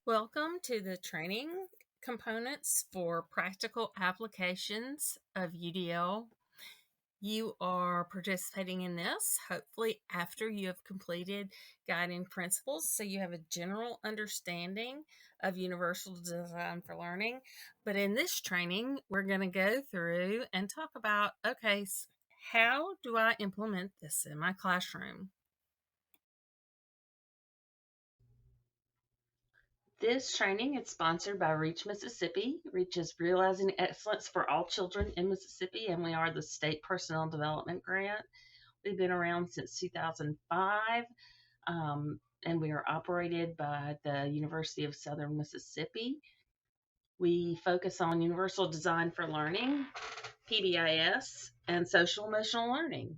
Welcome to the training components for practical applications of UDL. You are participating in this hopefully after you have completed guiding principles, so you have a general understanding of universal design for learning. But in this training, we're going to go through and talk about, okay, how do I implement this in my classroom? This training is sponsored by Reach Mississippi. Reach is realizing excellence for all children in Mississippi, and we are the state personnel development grant. We've been around since 2005, and we are operated by the University of Southern Mississippi. We focus on universal design for learning, PBIS, and social emotional learning.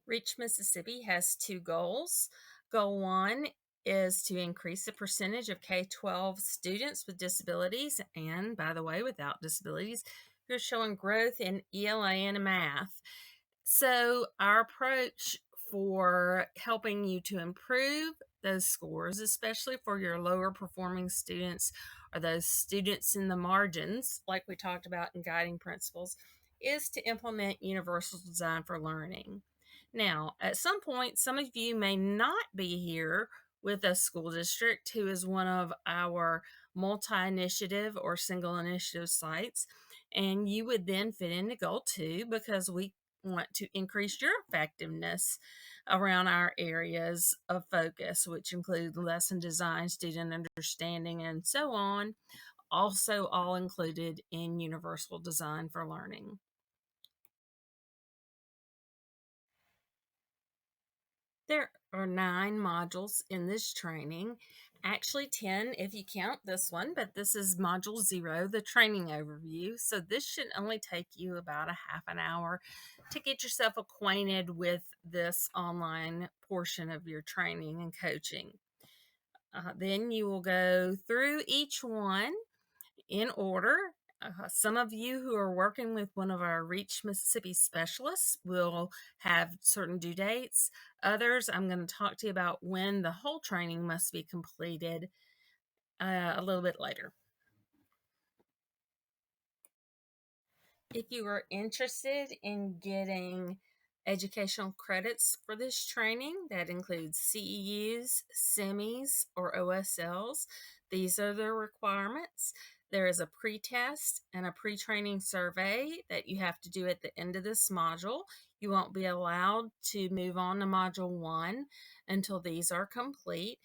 Reach Mississippi has two goals. Goal one is to increase the percentage of K-12 students with disabilities, and by the way, without disabilities, who are showing growth in ELA and math. So our approach for helping you to improve those scores, especially for your lower performing students or those students in the margins, like we talked about in guiding principles, is to implement universal design for learning. Now, at some point, some of you may not be here with a school district who is one of our multi-initiative or single initiative sites, and you would then fit into goal 2 because we want to increase your effectiveness around our areas of focus, which include lesson design, student understanding, and so on, also all included in universal design for learning. There are 9 modules in this training, actually 10 if you count this one, but this is module 0, the training overview. So this should only take you about a half an hour to get yourself acquainted with this online portion of your training and coaching. Then you will go through each one in order. Some of you who are working with one of our Reach Mississippi specialists will have certain due dates. Others, I'm going to talk to you about when the whole training must be completed a little bit later. If you are interested in getting educational credits for this training, that includes CEUs, SEMIs, or OSLs. These are the requirements. There is a pre-test and a pre-training survey that you have to do at the end of this module. You won't be allowed to move on to module 1 until these are complete.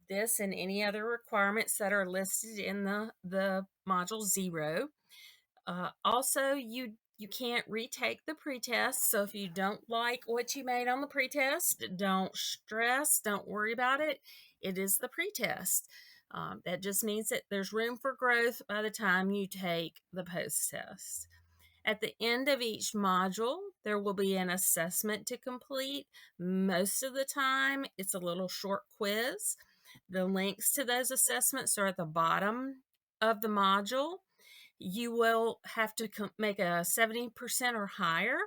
This and any other requirements that are listed in the module 0. Also, you can't retake the pretest. So if you don't like what you made on the pretest, don't stress, don't worry about it. It is the pretest. That just means that there's room for growth by the time you take the post test. At the end of each module, there will be an assessment to complete. Most of the time, it's a little short quiz. The links to those assessments are at the bottom of the module. You will have to make a 70% or higher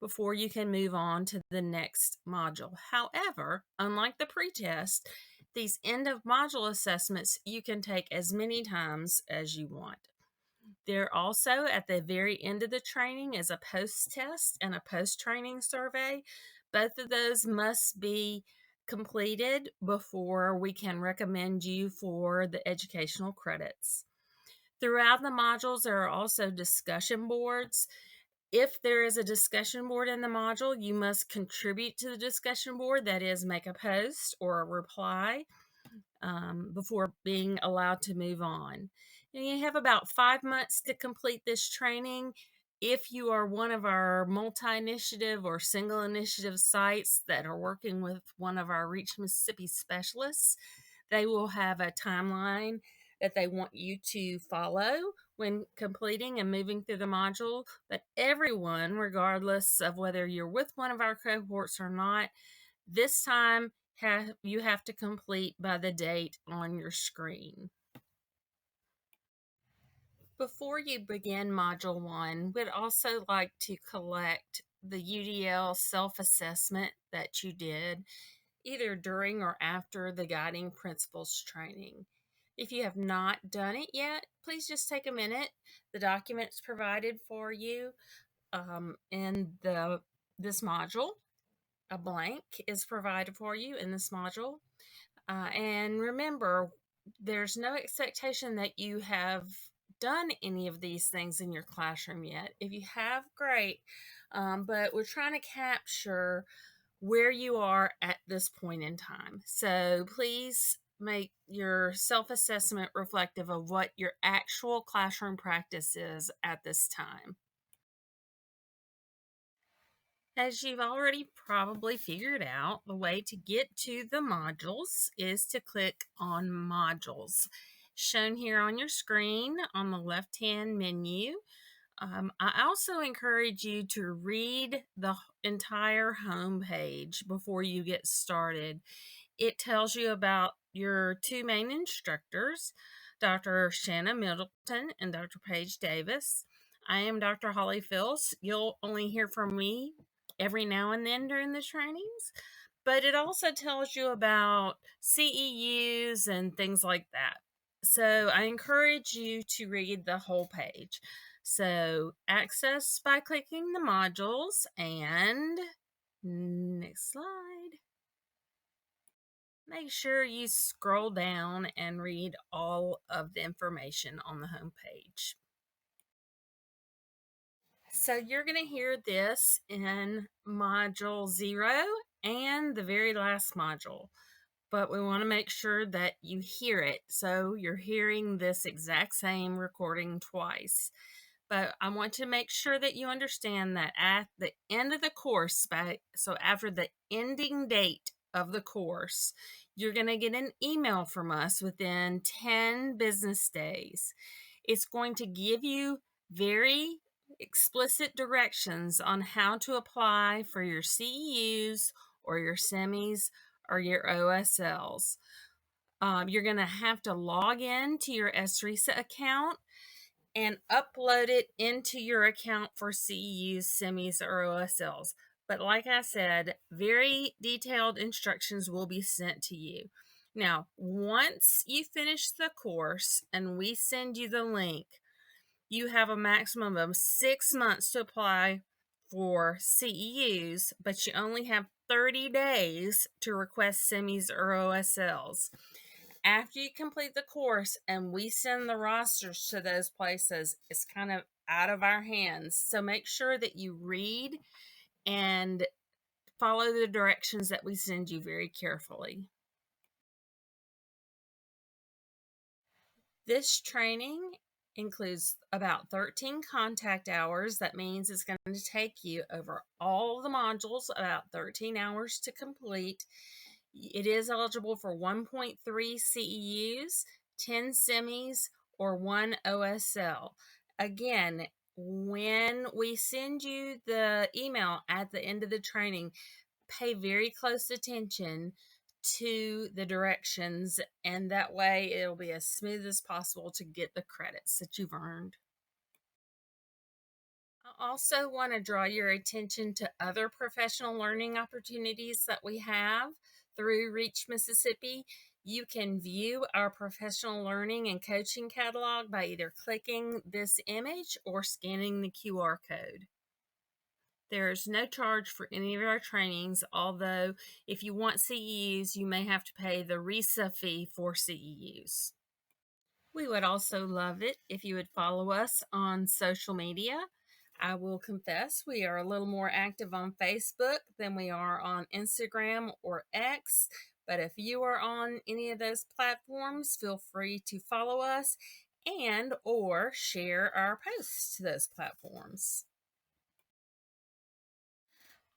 before you can move on to the next module. However, unlike the pretest, these end of module assessments you can take as many times as you want. There also, at the very end of the training, is a post test and a post training survey. Both of those must be completed before we can recommend you for the educational credits. Throughout the modules, there are also discussion boards. If there is a discussion board in the module, you must contribute to the discussion board, that is, make a post or a reply before being allowed to move on. And you have about 5 months to complete this training. If you are one of our multi-initiative or single initiative sites that are working with one of our Reach Mississippi specialists, they will have a timeline that they want you to follow when completing and moving through the module. But everyone, regardless of whether you're with one of our cohorts or not, this time you have to complete by the date on your screen. Before you begin Module 1, we'd also like to collect the UDL self-assessment that you did. either during or after the guiding principles training. If you have not done it yet, please just take a minute. The documents provided for you in this module, a blank is provided for you in this module. And remember, there's no expectation that you have done any of these things in your classroom yet. If you have, great. But we're trying to capture where you are at this point in time. So please make your self-assessment reflective of what your actual classroom practice is at this time. As you've already probably figured out, the way to get to the modules is to click on Modules, shown here on your screen on the left-hand menu. I also encourage you to read the entire home page before you get started. It tells you about your two main instructors, Dr. Shanna Middleton and Dr. Paige Davis. I am Dr. Holly Phills. You'll only hear from me every now and then during the trainings, but it also tells you about CEUs and things like that. So I encourage you to read the whole page. So access by clicking the modules, and next slide. Make sure you scroll down and read all of the information on the home page. So you're going to hear this in module 0 and the very last module, but we want to make sure that you hear it. So you're hearing this exact same recording twice. But I want to make sure that you understand that at the end of the course, so after the ending date of the course, you're going to get an email from us within 10 business days. It's going to give you very explicit directions on how to apply for your CEUs or your semis or your OSLs. You're going to have to log in to your SRESA account and upload it into your account for CEUs, semis, or OSLs. But like I said, very detailed instructions will be sent to you. Now, once you finish the course and we send you the link, you have a maximum of 6 months to apply for CEUs, but you only have 30 days to request semis or OSLs. After you complete the course and we send the rosters to those places, it's kind of out of our hands. So make sure that you read and follow the directions that we send you very carefully. This training includes about 13 contact hours. That means it's going to take you over all the modules about 13 hours to complete. It is eligible for 1.3 CEUs, 10 semis, or 1 OSL. Again, when we send you the email at the end of the training, pay very close attention to the directions, and that way it'll be as smooth as possible to get the credits that you've earned. I also want to draw your attention to other professional learning opportunities that we have through Reach Mississippi. You can view our professional learning and coaching catalog by either clicking this image or scanning the QR code. There's no charge for any of our trainings, although if you want CEUs, you may have to pay the RESA fee for CEUs. We would also love it if you would follow us on social media. I will confess we are a little more active on Facebook than we are on Instagram or X, but if you are on any of those platforms, feel free to follow us and or share our posts to those platforms.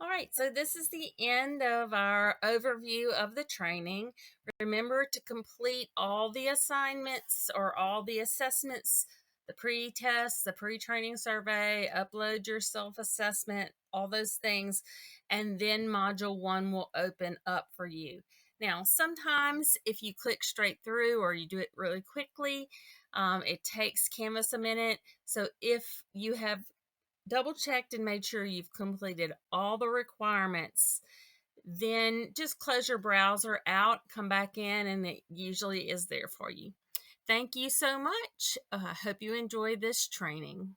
All right, so this is the end of our overview of the training. Remember to complete all the assignments or all the assessments, the pre-test, the pre-training survey, upload your self-assessment, all those things, and then Module 1 will open up for you. Now, sometimes if you click straight through or you do it really quickly, it takes Canvas a minute. So if you have double checked and made sure you've completed all the requirements, then just close your browser out, come back in, and it usually is there for you. Thank you so much. I hope you enjoy this training.